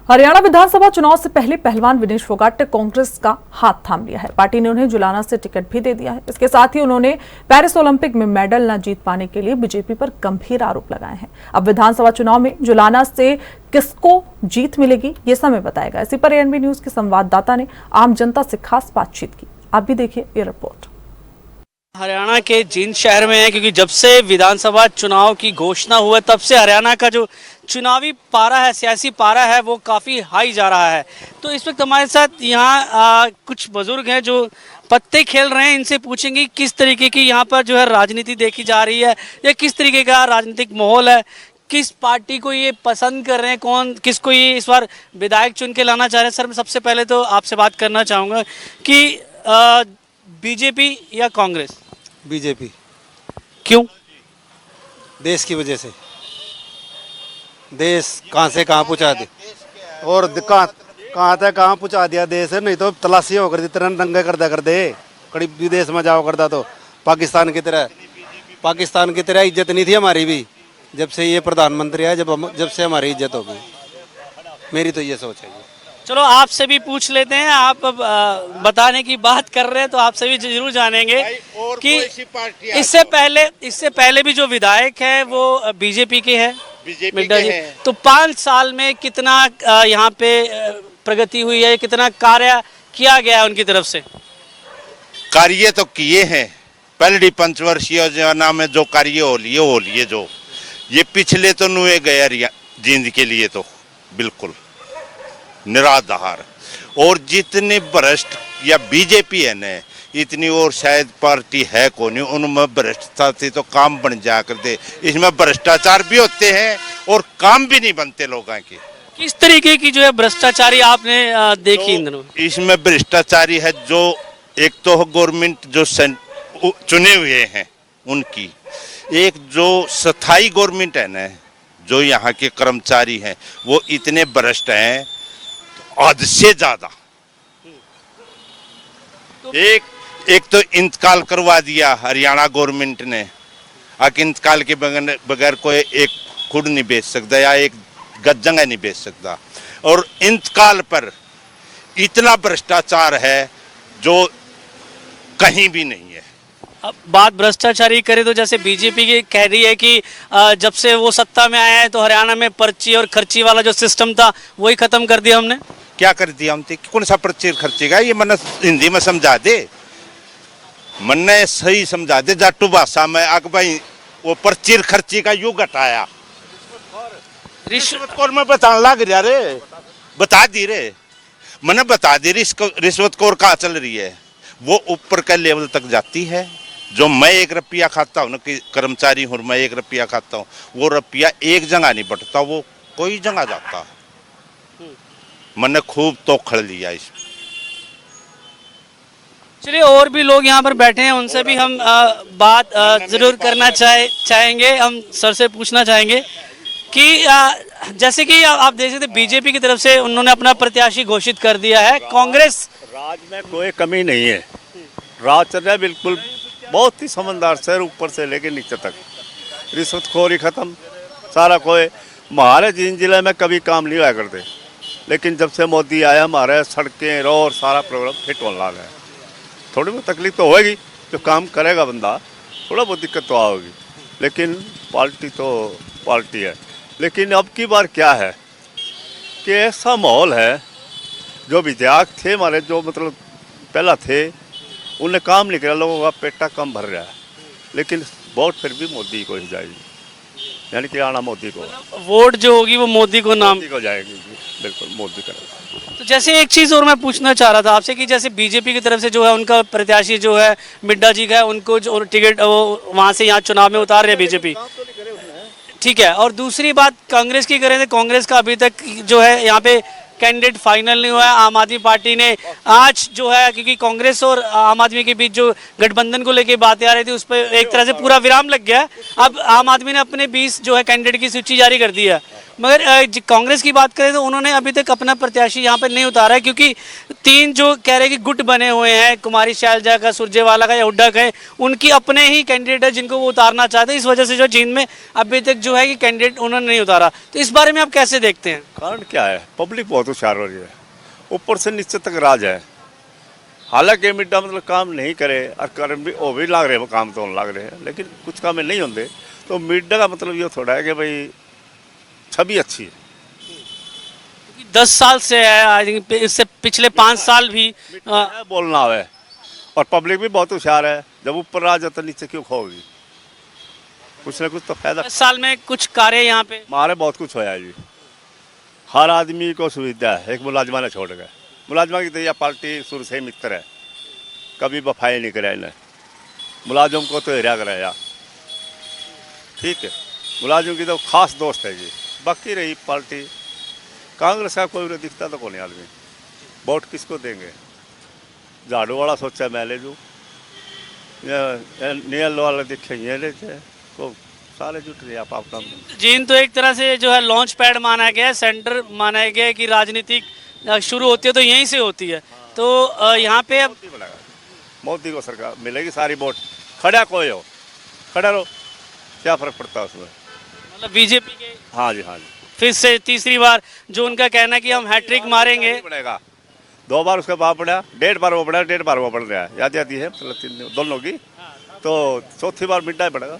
हरियाणा विधानसभा चुनाव से पहले पहलवान विनेश फोगाट ने कांग्रेस का हाथ थाम लिया है। पार्टी ने उन्हें जुलाना से टिकट भी दे दिया है। इसके साथ ही उन्होंने पेरिस ओलंपिक में मेडल न जीत पाने के लिए बीजेपी पर गंभीर आरोप लगाए हैं। अब विधानसभा चुनाव में जुलाना से किसको जीत मिलेगी, ये समय बताएगा। इसी पर एएनबी न्यूज के संवाददाता ने आम जनता से खास बातचीत की। आप भी देखिए ये रिपोर्ट। हरियाणा के जींद शहर में है, क्योंकि जब से विधानसभा चुनाव की घोषणा हुआ तब से हरियाणा का जो चुनावी पारा है, सियासी पारा है, वो काफ़ी हाई जा रहा है। तो इस वक्त हमारे साथ यहाँ कुछ बुजुर्ग हैं जो पत्ते खेल रहे हैं। इनसे पूछेंगे किस तरीके की यहाँ पर जो है राजनीति देखी जा रही है या किस तरीके का राजनीतिक माहौल है, किस पार्टी को ये पसंद कर रहे हैं, कौन किसको ये इस बार विधायक चुन के लाना चाह रहे हैं। सर, मैं सबसे पहले तो आपसे बात करना चाहूँगा कि बीजेपी या कांग्रेस? बीजेपी। क्यों? देश की वजह से। देश कहाँ से कहाँ पहुँचा दे और कहाँ तक कहाँ पहुँचा दिया देश, नहीं तो तलाशी होकर दी तरह दंगे कर दिया कर दे। कड़ी विदेश में जाओ करता तो पाकिस्तान की तरह इज्जत नहीं थी हमारी भी। जब से ये प्रधानमंत्री है, जब से हमारी इज्जत होगी। मेरी तो ये सोच है। चलो आपसे भी पूछ लेते हैं। आप बताने की बात कर रहे हैं तो आपसे भी जरूर जानेंगे कि इससे पहले भी जो विधायक है वो बीजेपी के हैं, मिड्डा जी। तो 5 साल में कितना यहाँ पे प्रगति हुई है, कितना कार्य किया गया है उनकी तरफ से? कार्य तो किए हैं। पहली पंचवर्षीय योजना में जो कार्य हो लिए जो ये पिछले तो नुए गए जींद के लिए तो बिल्कुल निराधार। और जितने भ्रष्ट या बीजेपी है न, इतनी और शायद पार्टी है कौन, उनमें भ्रष्टता से तो काम बन जा करते। इसमें भ्रष्टाचार भी होते हैं और काम भी नहीं बनते लोगों के। किस तरीके की जो है भ्रष्टाचारी आपने देखी इन दिनों? इसमें भ्रष्टाचारी है जो एक तो गवर्नमेंट जो चुने हुए हैं उनकी, एक जो स्थायी गवर्नमेंट है न, जो यहाँ के कर्मचारी हैं वो इतने भ्रष्ट हैं हद से ज्यादा। एक तो इंतकाल करवा दिया हरियाणा गवर्नमेंट ने। आके इंतकाल के बगैर कोई एक खुद नहीं बेच सकता या एक गज जगह नहीं बेच सकता। और इंतकाल पर इतना भ्रष्टाचार है जो कहीं भी नहीं है। अब बात भ्रष्टाचारी करें तो जैसे बीजेपी की कह रही है कि जब से वो सत्ता में आया है तो हरियाणा में पर्ची और खर्ची वाला जो सिस्टम था वही खत्म कर दिया हमने। क्या कर दिया हमने? कौन सा पर्ची खर्ची का? ये मन हिंदी में समझा दे, मन सही समझा दे जाटू भाषा में। आग भाई वो पर्ची खर्ची का युग हटाया। रिश्वत में बताने लग रहा रे, बता दी रे, मैंने बता दी रिश्वत कौर कहाँ चल रही है। वो ऊपर का लेवल तक जाती है। जो मैं 1 रुपया खाता हूँ ना, कि कर्मचारी हूँ, मैं 1 रुपया खाता हूँ, वो रुपया एक जगह नहीं बटता, वो कोई जगह जाता है। मैंने खूब तोखड़ लिया इस। चलिए, और भी लोग यहाँ पर बैठे हैं, उनसे भी हम बात जरूर करना चाहेंगे। हम सर से पूछना चाहेंगे कि जैसे कि आप देख सकते बीजेपी की तरफ से उन्होंने अपना प्रत्याशी घोषित कर दिया है। कांग्रेस राज में कोई कमी नहीं है। राज चल रहा है बिल्कुल, बहुत ही समझदार से ऊपर से लेके नीचे तक। रिश्वतखोरी खत्म, सारा कोई। हमारे जींद जिले में कभी काम नहीं हुआ करते, लेकिन जब से मोदी आया हमारे सड़कें रोड सारा प्रोग्राम फिट होने लगा है। थोड़ी बहुत तकलीफ तो होगी, जो काम करेगा बंदा थोड़ा बहुत दिक्कत तो आएगी, लेकिन पार्टी तो पार्टी है। लेकिन अब की बार क्या है कि ऐसा माहौल है, जो विधायक थे हमारे, जो मतलब पहला थे, उन्हें काम नहीं किया, लोगों का पेटा कम भर रहा है। लेकिन वोट फिर भी मोदी को ही जाएगी, यानी कि आना मोदी को। वोट जो होगी वो मोदी को को जाएगी, बिल्कुल मोदी करेगा। तो जैसे एक चीज़ और मैं पूछना चाह रहा था आपसे कि जैसे बीजेपी की तरफ से जो है उनका प्रत्याशी जो है मिड्डा जी का है, उनको जो टिकट वहाँ से यहाँ चुनाव में उतार रहे बीजेपी, ठीक है। और दूसरी बात कांग्रेस की करें तो कांग्रेस का अभी तक जो है यहाँ पे कैंडिडेट फाइनल नहीं हुआ है। आम आदमी पार्टी ने आज जो है, क्योंकि कांग्रेस और आम आदमी के बीच जो गठबंधन को लेके बातें आ रही थी, उस पर एक तरह से पूरा विराम लग गया। अब आम आदमी ने अपने 20 जो है कैंडिडेट की सूची जारी कर दी है, मगर कांग्रेस की बात करें तो उन्होंने अभी तक अपना प्रत्याशी यहाँ पर नहीं उतारा है, क्योंकि तीन जो कह रहे हैं कि गुट बने हुए हैं, कुमारी शैलजा का, सुरजेवाला का या हुड्डा का, उनकी अपने ही कैंडिडेट है जिनको वो उतारना चाहते हैं। इस वजह से जो जींद में अभी तक जो है कि कैंडिडेट उन्होंने नहीं उतारा। तो इस बारे में आप कैसे देखते हैं? कारण क्या है, पब्लिक बहुत होशियार हो रही है, ऊपर से नीचे तक राज है। हालांकि मिड्डा मतलब काम नहीं करे और कर भी वो भी लाग रहे हैं, काम तो लाग रहे हैं, लेकिन कुछ काम नहीं होंगे। तो मिड्डा का मतलब ये थोड़ा है कि भाई छवि अच्छी है। 10 साल से है, आई थिंक इससे पिछले 5 साल भी है, बोलना है, और पब्लिक भी बहुत होशियार है। जब ऊपर राज है तो नीचे क्यों खोगी, कुछ ना कुछ तो फायदा। 10 साल में कुछ कार्य यहाँ पे हमारे बहुत कुछ होया जी, हर आदमी को सुविधा है। एक मुलाजमा ने छोड़ गए, मुलाजमा की तो यह पार्टी शुरू से ही मित्र है, कभी वफाई नहीं कराया इन्हें। मुलाजिम को तो हिरा कराया, ठीक है, मुलाजिम की तो खास दोस्त है जी। बाकी रही पार्टी कांग्रेस का कोई दिखता तो कौन आदमी, वोट किसको देंगे? झाड़ू वाला सोचा मैं ले लूँ, नियल वाला दिखे ये लेते, को सारे जुट रहे आप अपना। जींद तो एक तरह से जो है लॉन्च पैड माना गया है, सेंटर माना गया है कि राजनीतिक शुरू होती है तो यहीं से होती है। तो यहाँ पे अब मोदी को सरकार मिलेगी, सारी वोट खड़ा कोई हो, खड़ा रहो, क्या फर्क पड़ता है उसमें? मतलब बीजेपी के हाँ जी, हाँ जी, फिर से तीसरी बार जो उनका कहना है कि हम हैट्रिक मारेंगे। पड़ेगा 2 बार उसका बाप पड़ा, 1.5 बार वो पड़ा, 1.5 बार वो पड़ रहा है, याद आती है मतलब दोनों की, तो चौथी बार मिड्डा ही पड़ेगा।